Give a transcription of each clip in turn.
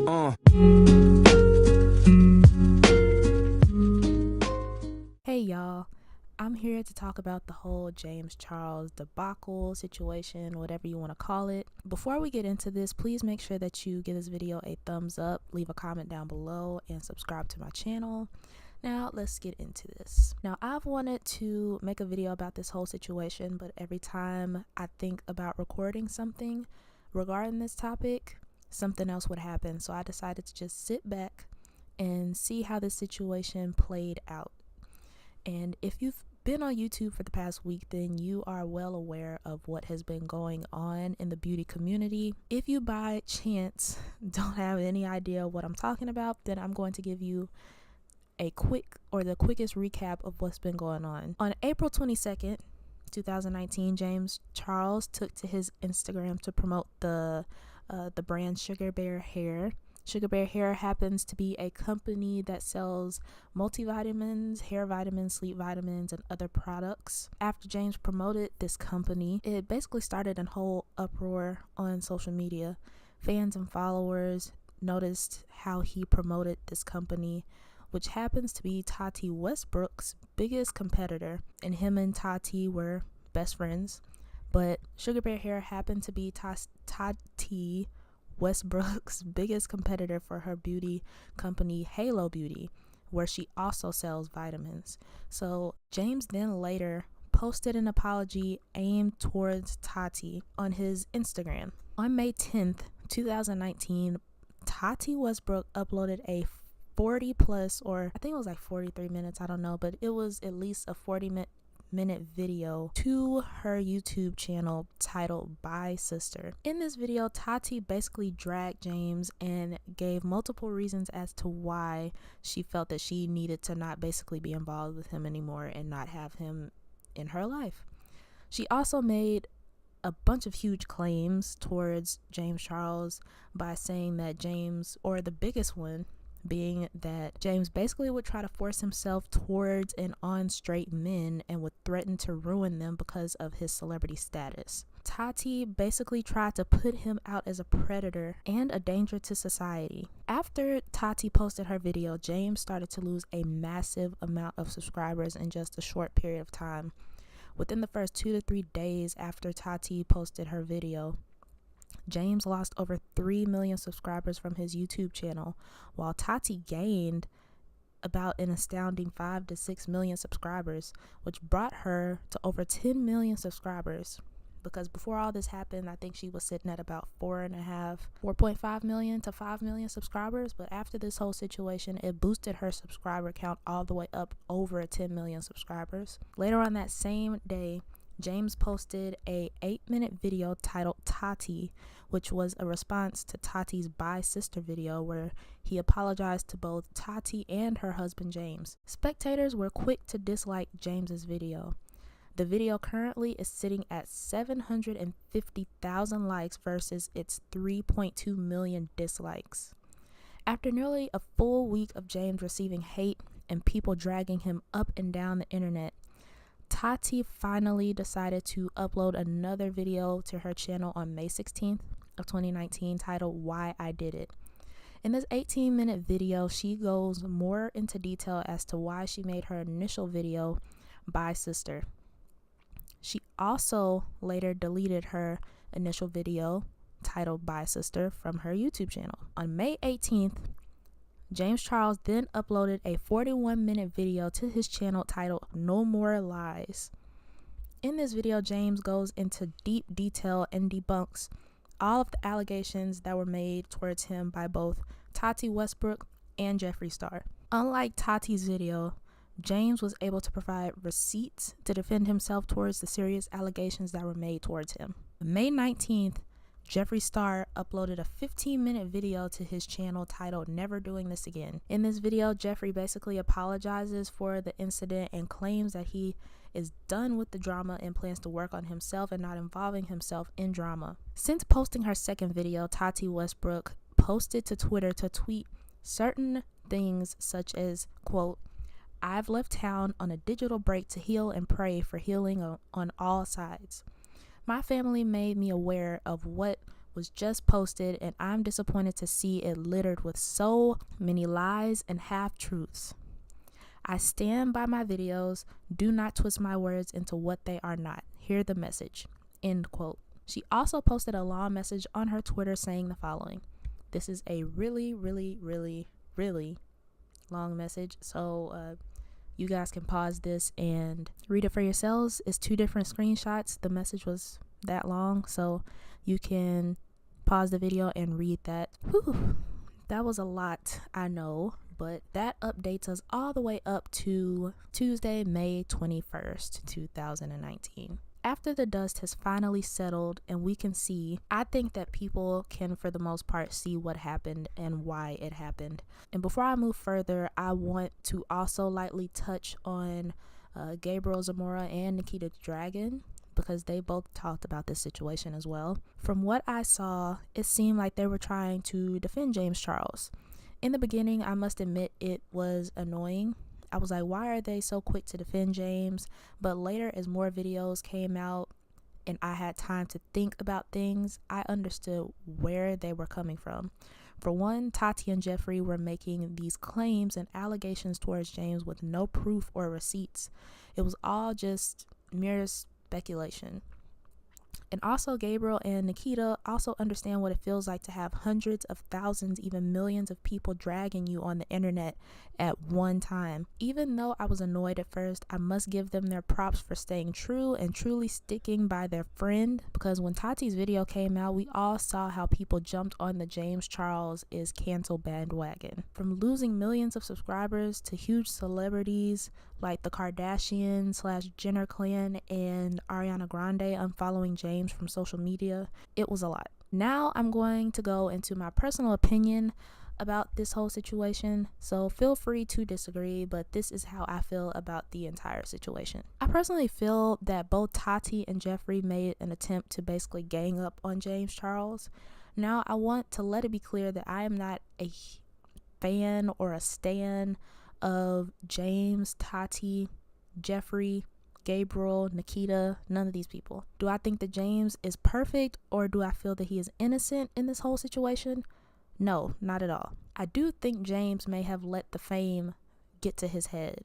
Hey y'all, I'm here to talk about the whole James Charles debacle situation, whatever you want to call it. Before we get into this, please make sure that you give this video a thumbs up, leave a comment down below, and subscribe to my channel. Now let's get into this. Now I've wanted to make a video about this whole situation, but every time I think about recording something regarding this topic, something else would happen. So I decided to just sit back and see how this situation played out. And if you've been on YouTube for the past week, then you are well aware of what has been going on in the beauty community. If you by chance don't have any idea what I'm talking about, then I'm going to give you a the quickest recap of what's been going on. On April 22nd, 2019, James Charles took to his Instagram to promote the brand Sugar Bear Hair. Sugar Bear Hair happens to be a company that sells multivitamins, hair vitamins, sleep vitamins, and other products. After James promoted this company, it basically started a whole uproar on social media. Fans and followers noticed how he promoted this company, which happens to be Tati Westbrook's biggest competitor, and him and Tati were best friends. But Sugar Bear Hair happened to be Tati Westbrook's biggest competitor for her beauty company Halo Beauty, where she also sells vitamins. So James then later posted an apology aimed towards Tati on his Instagram. On May 10th, 2019, Tati Westbrook uploaded a 40 plus, or I think it was like 43 minutes, I don't know, but it was at least a 40-minute video to her YouTube channel titled Bye Sister. In this video, Tati basically dragged James and gave multiple reasons as to why she felt that she needed to not basically be involved with him anymore and not have him in her life. She also made a bunch of huge claims towards James Charles by saying that James, or the biggest one being that James basically would try to force himself towards and on straight men and would threaten to ruin them because of his celebrity status. Tati basically tried to put him out as a predator and a danger to society. After Tati posted her video, James started to lose a massive amount of subscribers in just a short period of time. Within the first 2 to 3 days after Tati posted her video, James lost over 3 million subscribers from his YouTube channel, while Tati gained about an astounding 5 to 6 million subscribers, which brought her to over 10 million subscribers. Because before all this happened, I think she was sitting at about 4.5 million to 5 million subscribers. But after this whole situation, it boosted her subscriber count all the way up over 10 million subscribers. Later on that same day, James posted a 8-minute video titled Tati, which was a response to Tati's Bye Sister video where he apologized to both Tati and her husband James. Spectators were quick to dislike James's video. The video currently is sitting at 750,000 likes versus its 3.2 million dislikes. After nearly a full week of James receiving hate and people dragging him up and down the internet, Tati finally decided to upload another video to her channel on May 16th of 2019 titled Why I Did It. In this 18-minute video, she goes more into detail as to why she made her initial video, Bye Sister. She also later deleted her initial video titled Bye Sister from her YouTube channel. On May 18th, James Charles then uploaded a 41-minute video to his channel titled No More Lies. In this video, James goes into deep detail and debunks all of the allegations that were made towards him by both Tati Westbrook and Jeffree Star. Unlike Tati's video, James was able to provide receipts to defend himself towards the serious allegations that were made towards him. On May 19th, Jeffree Star uploaded a 15-minute video to his channel titled Never Doing This Again. In this video, Jeffree basically apologizes for the incident and claims that he is done with the drama and plans to work on himself and not involving himself in drama. Since posting her second video, Tati Westbrook posted to Twitter to tweet certain things such as, quote, "I've left town on a digital break to heal and pray for healing on all sides. My family made me aware of what was just posted, and I'm disappointed to see it littered with so many lies and half-truths. I stand by my videos. Do not twist my words into what they are not. Hear the message. End quote. She also posted a long message on her Twitter saying the following. This is a really, really, really, really long message, so you guys can pause this and read it for yourselves. It's 2 different screenshots. The message was that long, so you can pause the video and read that. Whew, that was a lot, I know, but that updates us all the way up to Tuesday, May 21st, 2019. After the dust has finally settled and we can see, I think that people can, for the most part, see what happened and why it happened. And before I move further, I want to also lightly touch on Gabriel Zamora and Nikita Dragon, because they both talked about this situation as well. From what I saw, it seemed like they were trying to defend James Charles. In the beginning, I must admit it was annoying. I was like, why are they so quick to defend James? But later, as more videos came out and I had time to think about things, I understood where they were coming from. For one, Tati and Jeffree were making these claims and allegations towards James with no proof or receipts. It was all just mere speculation. And also, Gabriel and Nikita also understand what it feels like to have hundreds of thousands, even millions of people dragging you on the internet at one time. Even though I was annoyed at first, I must give them their props for staying true and truly sticking by their friend, because when Tati's video came out, we all saw how people jumped on the James Charles is cancel bandwagon. From losing millions of subscribers to huge celebrities like the Kardashian/Jenner clan and Ariana Grande unfollowing James from social media, it was a lot. Now I'm going to go into my personal opinion about this whole situation, so feel free to disagree, but this is how I feel about the entire situation. I personally feel that both Tati and Jeffree made an attempt to basically gang up on James Charles. Now I want to let it be clear that I am not a fan or a stan of James, Tati, Jeffree, Gabriel, Nikita, none of these people. Do I think that James is perfect, or do I feel that he is innocent in this whole situation? No, not at all. I do think James may have let the fame get to his head.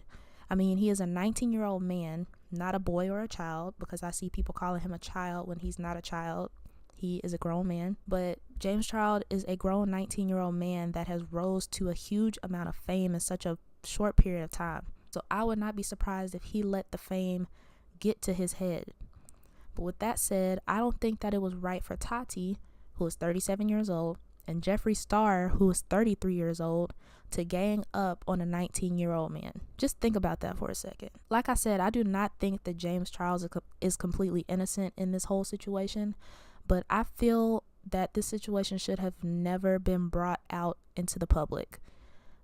I mean, he is a 19-year-old man, not a boy or a child, because I see people calling him a child when he's not a child. He is a grown man, but James Charles is a grown 19-year-old man that has rose to a huge amount of fame in such a short period of time. So I would not be surprised if he let the fame get to his head. But with that said, I don't think that it was right for Tati, who is 37 years old, and Jeffree Star, who is 33 years old, to gang up on a 19-year-old man. Just think about that for a second. Like I said, I do not think that James Charles is completely innocent in this whole situation, but I feel that this situation should have never been brought out into the public.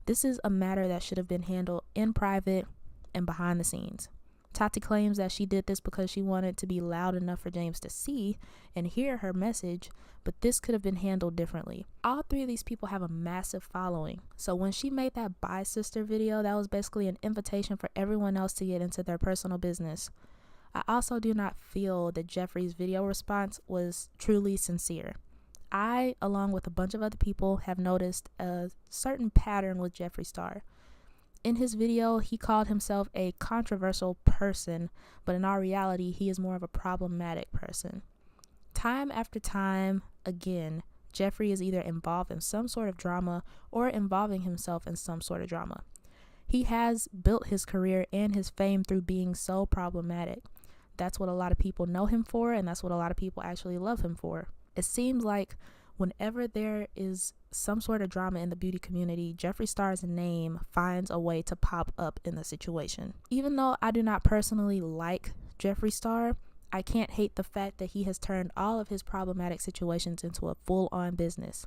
This is a matter that should have been handled in private and behind the scenes. Tati claims that she did this because she wanted to be loud enough for James to see and hear her message, but this could have been handled differently. All 3 of these people have a massive following, so when she made that Bye Sister video, that was basically an invitation for everyone else to get into their personal business. I also do not feel that Jeffree's video response was truly sincere. I, along with a bunch of other people, have noticed a certain pattern with Jeffree Star. In his video, he called himself a controversial person, but in our reality, he is more of a problematic person. Time after time, again, Jeffree is either involved in some sort of drama or involving himself in some sort of drama. He has built his career and his fame through being so problematic. That's what a lot of people know him for, and that's what a lot of people actually love him for. It seems like whenever there is some sort of drama in the beauty community, Jeffree Star's name finds a way to pop up in the situation. Even though I do not personally like Jeffree Star, I can't hate the fact that he has turned all of his problematic situations into a full-on business.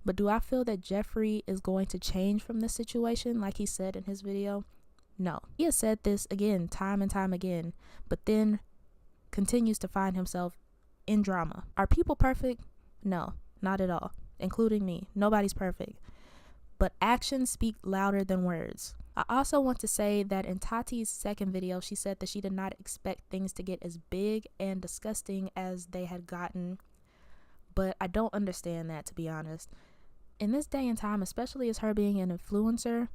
But do I feel that Jeffree is going to change from this situation like he said in his video? No. He has said this again, time and time again, but then continues to find himself in drama. Are people perfect? No, not at all, including me. Nobody's perfect. But actions speak louder than words. I also want to say that in Tati's second video, she said that she did not expect things to get as big and disgusting as they had gotten. But I don't understand that, to be honest. In this day and time, especially as her being an influencer,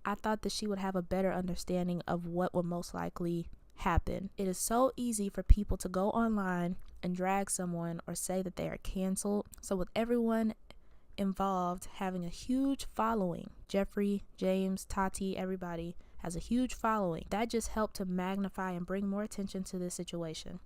I thought that she would have a better understanding of what would most likely happen. It is so easy for people to go online and drag someone or say that they are canceled. So with everyone involved having a huge following, Jeffrey, James, Tati, everybody has a huge following, that just helped to magnify and bring more attention to this situation.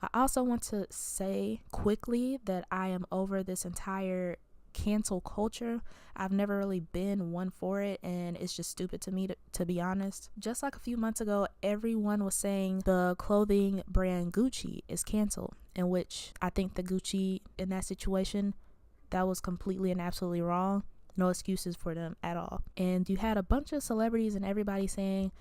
I also want to say quickly that I am over this entire cancel culture. I've never really been one for it, and it's just stupid to me, to be honest. Just like a few months ago, everyone was saying the clothing brand Gucci is canceled, in which I think the Gucci in that situation, that was completely and absolutely wrong. No excuses for them at all. And you had a bunch of celebrities and everybody saying,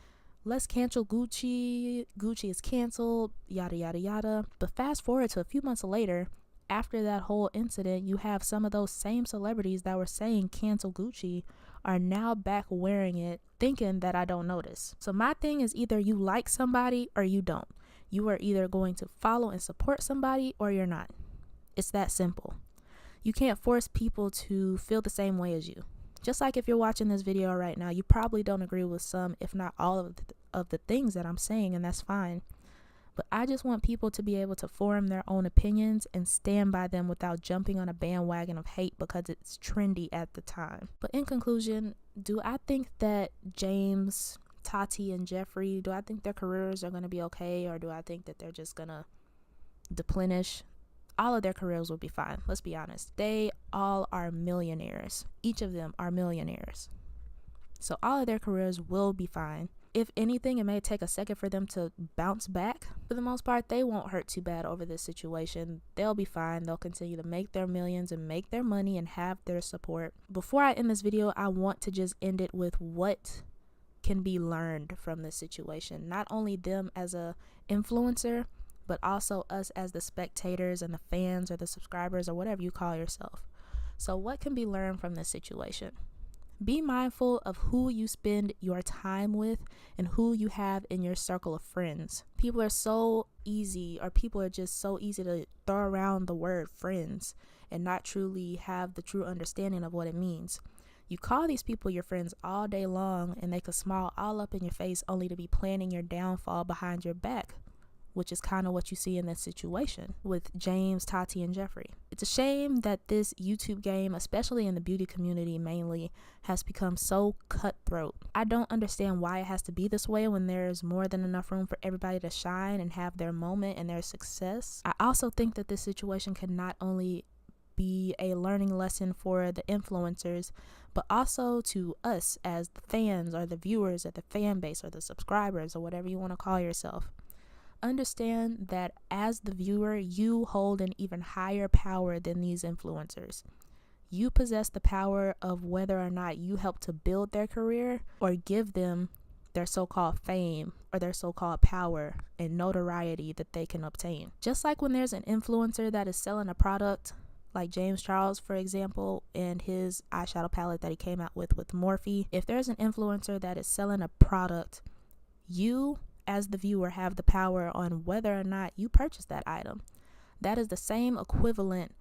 let's cancel Gucci, Gucci is canceled, yada yada yada. But fast forward to a few months later, after that whole incident, you have some of those same celebrities that were saying cancel Gucci are now back wearing it, thinking that I don't notice. So my thing is, either you like somebody or you don't. You are either going to follow and support somebody or you're not. It's that simple. You can't force people to feel the same way as you. Just like if you're watching this video right now, you probably don't agree with some, if not all of the things that I'm saying, and that's fine. But I just want people to be able to form their own opinions and stand by them without jumping on a bandwagon of hate because it's trendy at the time. But in conclusion, do I think that James, Tati, and Jeffrey, do I think their careers are going to be okay, or do I think that they're just going to deplenish? All of their careers will be fine. Let's be honest. They all are millionaires. Each of them are millionaires. So all of their careers will be fine. If anything, it may take a second for them to bounce back. For the most part, they won't hurt too bad over this situation. They'll be fine. They'll continue to make their millions and make their money and have their support. Before I end this video, I want to just end it with what can be learned from this situation. Not only them as a influencer, but also us as the spectators and the fans or the subscribers or whatever you call yourself. So what can be learned from this situation? Be mindful of who you spend your time with and who you have in your circle of friends. People are so easy, or people are just so easy to throw around the word friends and not truly have the true understanding of what it means. You call these people your friends all day long and they could smile all up in your face only to be planning your downfall behind your back, which is kind of what you see in this situation with James, Tati, and Jeffrey. It's a shame that this YouTube game, especially in the beauty community mainly, has become so cutthroat. I don't understand why it has to be this way when there's more than enough room for everybody to shine and have their moment and their success. I also think that this situation can not only be a learning lesson for the influencers, but also to us as the fans or the viewers or the fan base or the subscribers or whatever you want to call yourself. Understand that as the viewer, you hold an even higher power than these influencers. You possess the power of whether or not you help to build their career or give them their so-called fame or their so-called power and notoriety that they can obtain. Just like when there's an influencer that is selling a product, like James Charles, for example, and his eyeshadow palette that he came out with Morphe. If there's an influencer that is selling a product, you as the viewer have the power on whether or not you purchase that item. That is the same equivalent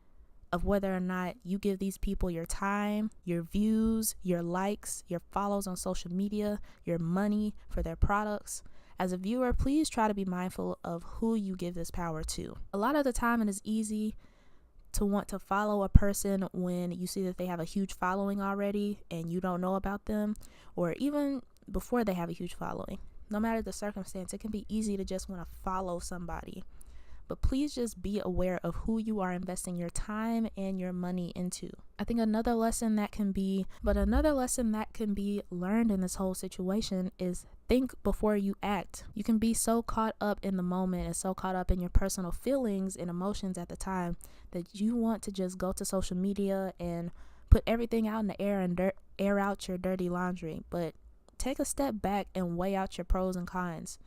of whether or not you give these people your time, your views, your likes, your follows on social media, your money for their products. As a viewer, please try to be mindful of who you give this power to. A lot of the time it is easy to want to follow a person when you see that they have a huge following already and you don't know about them, or even before they have a huge following. No matter the circumstance, it can be easy to just want to follow somebody. But please just be aware of who you are investing your time and your money into. I think another lesson that can be learned in this whole situation is think before you act. You can be so caught up in the moment and so caught up in your personal feelings and emotions at the time that you want to just go to social media and put everything out in the air and air out your dirty laundry. But take a step back and weigh out your pros and cons.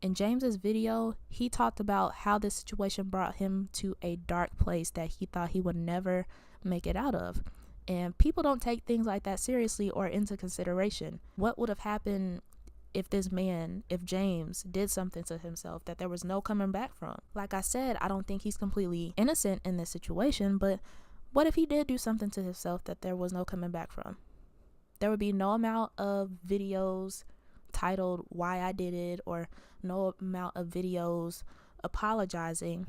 In James's video, he talked about how this situation brought him to a dark place that he thought he would never make it out of. And people don't take things like that seriously or into consideration. What would have happened if James did something to himself that there was no coming back from? Like I said, I don't think he's completely innocent in this situation, but what if he did do something to himself that there was no coming back from? There would be no amount of videos titled "Why I Did It" or no amount of videos apologizing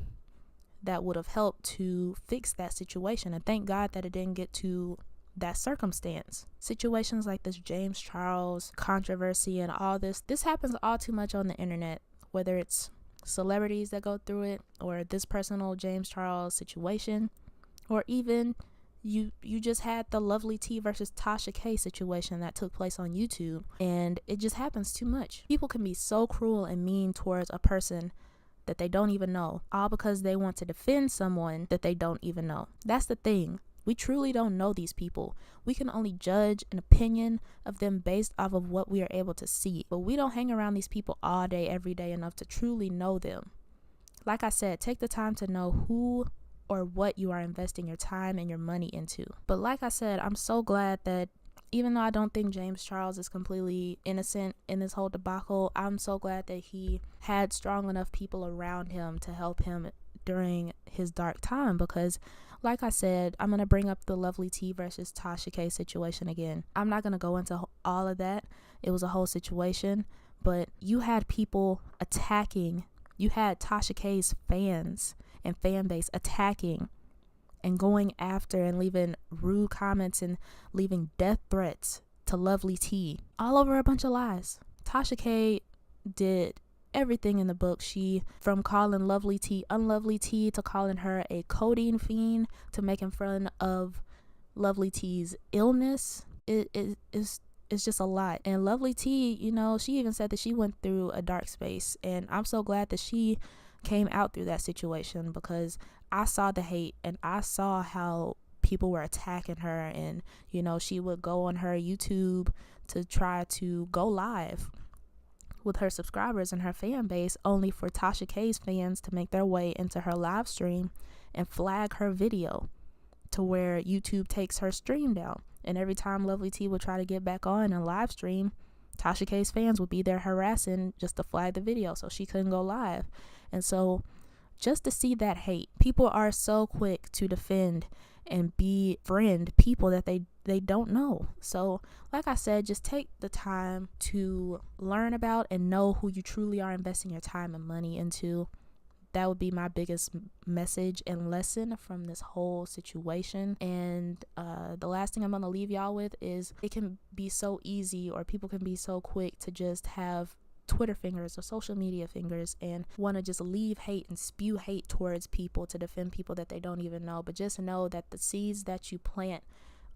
that would have helped to fix that situation. And thank God that it didn't get to that circumstance. Situations like this James Charles controversy and all this happens all too much on the internet, whether it's celebrities that go through it or this personal James Charles situation, or even you just had the Lovely T versus Tasha K situation that took place on YouTube, and it just happens too much. People can be so cruel and mean towards a person that they don't even know, all because they want to defend someone that they don't even know. That's the thing. We truly don't know these people. We can only judge an opinion of them based off of what we are able to see. But we don't hang around these people all day, every day enough to truly know them. Like I said, take the time to know who or what you are investing your time and your money into. But like I said, I'm so glad that even though I don't think James Charles is completely innocent in this whole debacle, I'm so glad that he had strong enough people around him to help him during his dark time. Because like I said, I'm going to bring up the Lovely T versus Tasha K situation again. I'm not going to go into all of that. It was a whole situation, but you had people attacking. You had Tasha K's fans and fan base attacking and going after and leaving rude comments and leaving death threats to Lovely T, all over a bunch of lies. Tasha K did everything in the book. She, from calling Lovely T unlovely T, to calling her a codeine fiend, to making fun of Lovely T's illness. It's just a lot. And Lovely T, you know, she even said that she went through a dark space, and I'm so glad that she came out through that situation, because I saw the hate and I saw how people were attacking her, and you know, she would go on her YouTube to try to go live with her subscribers and her fan base, only for Tasha K's fans to make their way into her live stream and flag her video to where YouTube takes her stream down. And every time Lovely T would try to get back on and live stream, Tasha K's fans would be there harassing just to flag the video so she couldn't go live. And so just to see that hate, people are so quick to defend and befriend people that they don't know. So like I said, just take the time to learn about and know who you truly are investing your time and money into. That would be my biggest message and lesson from this whole situation. And the last thing I'm going to leave y'all with is, it can be so easy, or people can be so quick to just have Twitter fingers or social media fingers and want to just leave hate and spew hate towards people to defend people that they don't even know. But just know that the seeds that you plant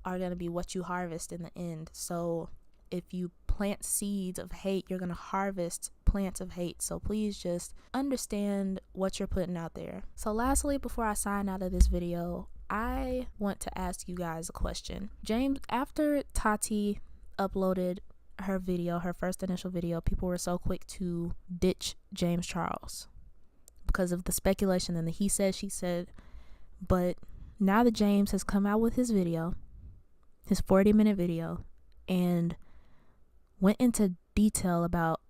are going to be what you harvest in the end. So if you plant seeds of hate, you're going to harvest plants of hate. So please just understand what you're putting out there. So lastly, before I sign out of this video, I want to ask you guys a question. James, after Tati uploaded her video, her first initial video, people were so quick to ditch James Charles because of the speculation and the he said, she said. But now that James has come out with his video, his 40-minute video, and went into detail about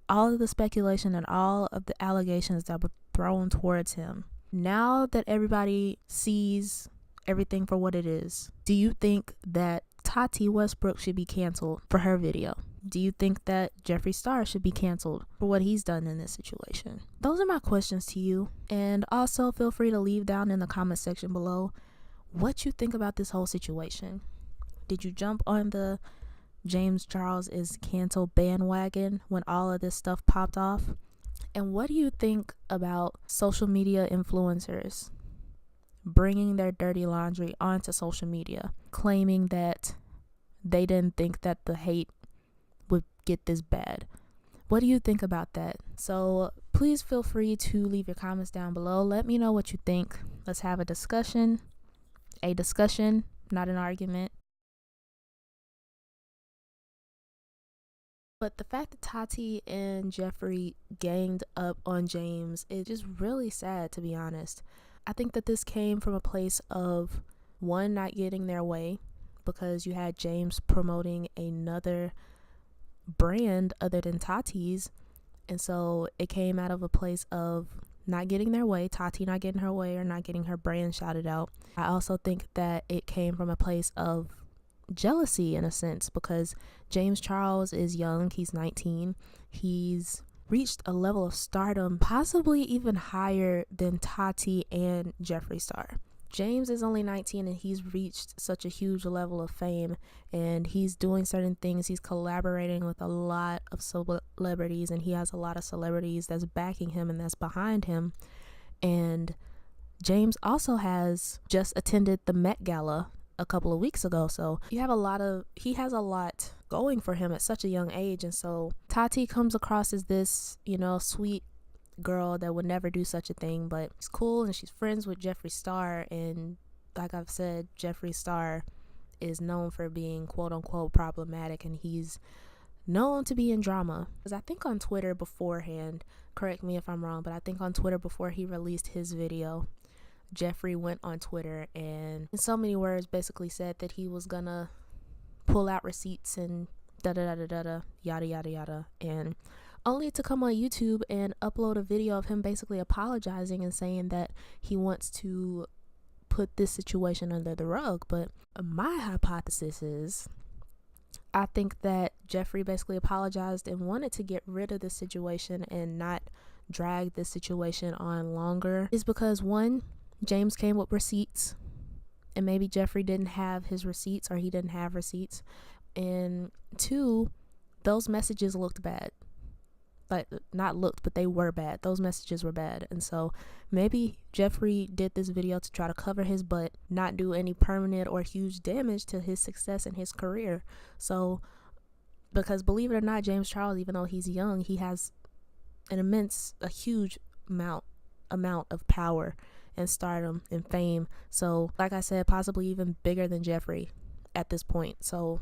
all of the speculation and all of the allegations that were thrown towards him, now that everybody sees everything for what it is, do you think that Tati Westbrook should be canceled for her video? Do you think that Jeffree Star should be canceled for what he's done in this situation? Those are my questions to you. And also feel free to leave down in the comment section below what you think about this whole situation. Did you jump on the James Charles is canceled bandwagon when all of this stuff popped off? And what do you think about social media influencers bringing their dirty laundry onto social media, claiming that they didn't think that the hate would get this bad? What do you think about that? So please feel free to leave your comments down below. Let me know what you think. Let's have a discussion, not an argument. But the fact that Tati and Jeffree ganged up on James is just really sad, to be honest. I think that this came from a place of, one, not getting their way, because you had James promoting another brand other than Tati's. And so it came out of a place of not getting their way, Tati not getting her way or not getting her brand shouted out. I also think that it came from a place of jealousy in a sense, because James Charles is young. He's 19. He's reached a level of stardom possibly even higher than Tati and Jeffree Star. James is only 19 and he's reached such a huge level of fame, and he's doing certain things. He's collaborating with a lot of celebrities, and he has a lot of celebrities that's backing him and that's behind him. And James also has just attended the Met Gala a couple of weeks ago, so he has a lot going for him at such a young age. And so Tati comes across as this, sweet girl that would never do such a thing, but she's cool and she's friends with Jeffree Star. And like I've said, Jeffree Star is known for being quote unquote problematic, and he's known to be in drama. Because I think on Twitter beforehand, correct me if I'm wrong, but I think on Twitter before he released his video, Jeffree went on Twitter and in so many words basically said that he was gonna pull out receipts and yada yada yada, and only to come on YouTube and upload a video of him basically apologizing and saying that he wants to put this situation under the rug. But my hypothesis is, I think that Jeffree basically apologized and wanted to get rid of the situation and not drag this situation on longer, is because one, James came with receipts and maybe Jeffree didn't have his receipts, or he didn't have receipts, and two, those messages looked bad. Like, not looked, but they were bad. Those messages were bad. And so maybe Jeffree did this video to try to cover his butt, not do any permanent or huge damage to his success and his career. So, because believe it or not, James Charles, even though he's young, he has a huge amount of power and stardom and fame. So like I said, possibly even bigger than Jeffree at this point. So,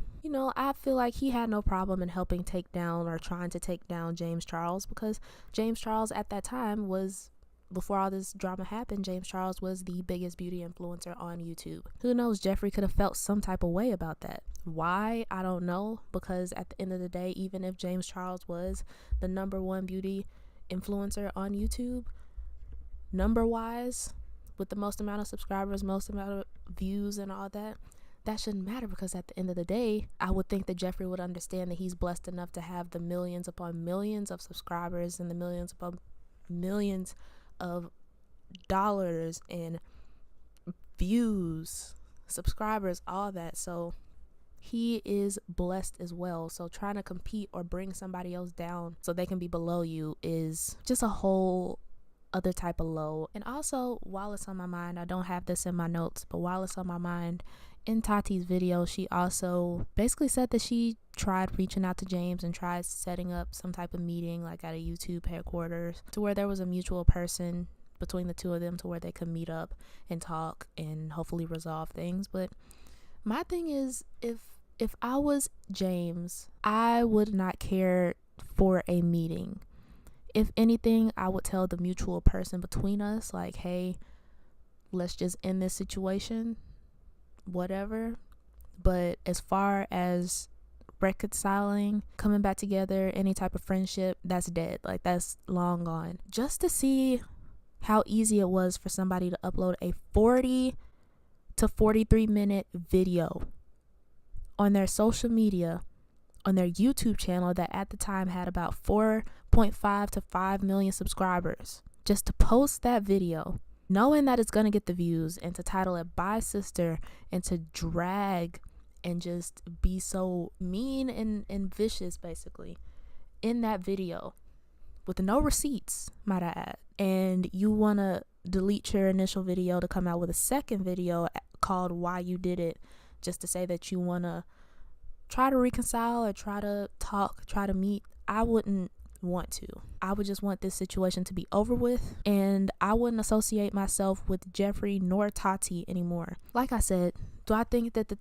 I feel like he had no problem in helping take down or trying to take down James Charles, because James Charles at that time was, before all this drama happened, James Charles was the biggest beauty influencer on YouTube. Who knows, Jeffree could have felt some type of way about that. Why? I don't know, because at the end of the day, even if James Charles was the #1 beauty influencer on YouTube, number wise, with the most amount of subscribers, most amount of views and all that, that shouldn't matter, because at the end of the day, I would think that Jeffree would understand that he's blessed enough to have the millions upon millions of subscribers and the millions upon millions of dollars and views, subscribers, all that. So he is blessed as well. So trying to compete or bring somebody else down so they can be below you is just a whole other type of low. And also, while it's on my mind, I don't have this in my notes, but while it's on my mind, in Tati's video, she also basically said that she tried reaching out to James and tried setting up some type of meeting, like at a YouTube headquarters, to where there was a mutual person between the two of them to where they could meet up and talk and hopefully resolve things. But my thing is, if I was James, I would not care for a meeting. If anything, I would tell the mutual person between us, like, hey, let's just end this situation, whatever. But as far as reconciling, coming back together, any type of friendship, that's dead. Like, that's long gone. Just to see how easy it was for somebody to upload a 40 to 43 minute video on their social media, on their YouTube channel that at the time had about 4.5 to 5 million subscribers, just to post that video, knowing that it's going to get the views, and to title it Bye Sister, and to drag and just be so mean and vicious basically in that video with no receipts, might I add. And you want to delete your initial video to come out with a second video called Why You Did It, just to say that you want to try to reconcile or try to talk, try to meet. I wouldn't want to. I would just want this situation to be over with, and I wouldn't associate myself with Jeffree nor Tati anymore. Like I said, do I think that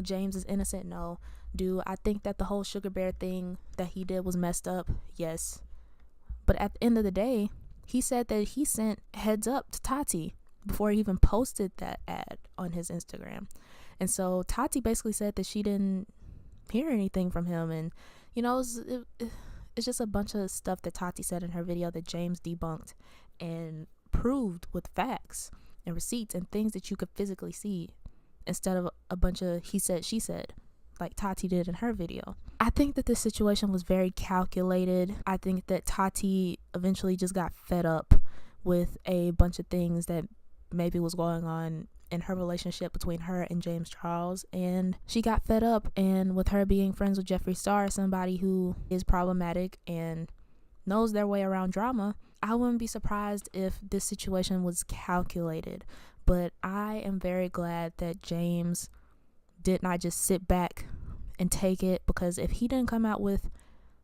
James is innocent? No. Do I think that the whole Sugar Bear thing that he did was messed up? Yes. But at the end of the day, he said that he sent heads up to Tati before he even posted that ad on his Instagram. And so Tati basically said that she didn't hear anything from him, and You know, it's just a bunch of stuff that Tati said in her video that James debunked and proved with facts and receipts and things that you could physically see, instead of a bunch of he said, she said, like Tati did in her video. I think that this situation was very calculated. I think that Tati eventually just got fed up with a bunch of things that maybe was going on in her relationship between her and James Charles, and she got fed up, and with her being friends with Jeffree Star, somebody who is problematic and knows their way around drama, I wouldn't be surprised if this situation was calculated. But I am very glad that James did not just sit back and take it, because if he didn't come out with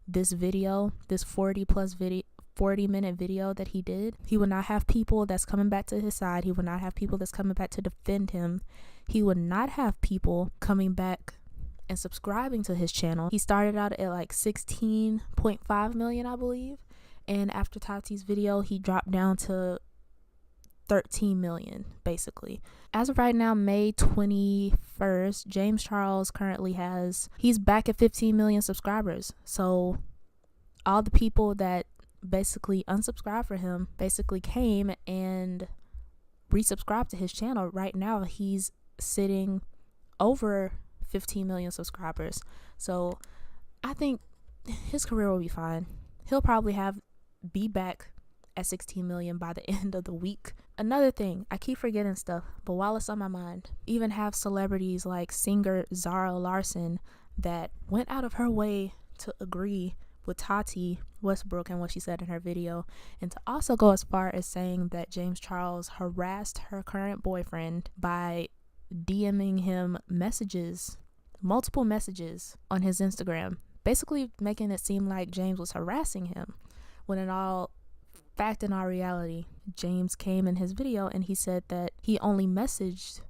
this video, this 40-minute video that he did, he would not have people that's coming back to his side. He would not have people that's coming back to defend him. He would not have people coming back and subscribing to his channel. He started out at like 16.5 million, I believe, and after Tati's video he dropped down to 13 million basically. As of right now, May 21st, James Charles currently he's back at 15 million subscribers. So all the people that basically unsubscribed for him basically came and resubscribed to his channel. Right now he's sitting over 15 million subscribers. So I think his career will be fine. He'll probably be back at 16 million by the end of the week. Another thing, I keep forgetting stuff, but while it's on my mind, even have celebrities like singer Zara Larsson that went out of her way to agree with Tati Westbrook and what she said in her video, and to also go as far as saying that James Charles harassed her current boyfriend by DMing him multiple messages on his Instagram, basically making it seem like James was harassing him, when in all fact and all reality, James came in his video and he said that he only messaged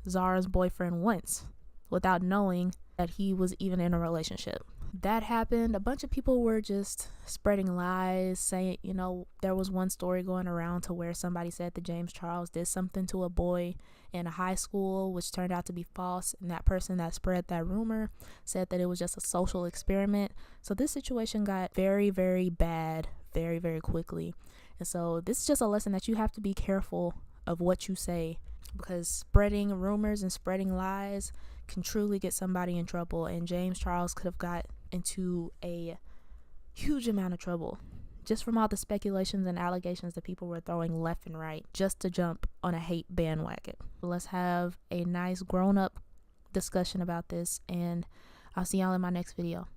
Zara's boyfriend once without knowing that he was even in a relationship. That happened. A bunch of people were just spreading lies, saying, you know, there was one story going around to where somebody said that James Charles did something to a boy in a high school, which turned out to be false, and that person that spread that rumor said that it was just a social experiment. So this situation got very, very bad very, very quickly. And so this is just a lesson that you have to be careful of what you say, because spreading rumors and spreading lies can truly get somebody in trouble. And James Charles could have got into a huge amount of trouble just from all the speculations and allegations that people were throwing left and right just to jump on a hate bandwagon. Let's have a nice grown-up discussion about this, and I'll see y'all in my next video.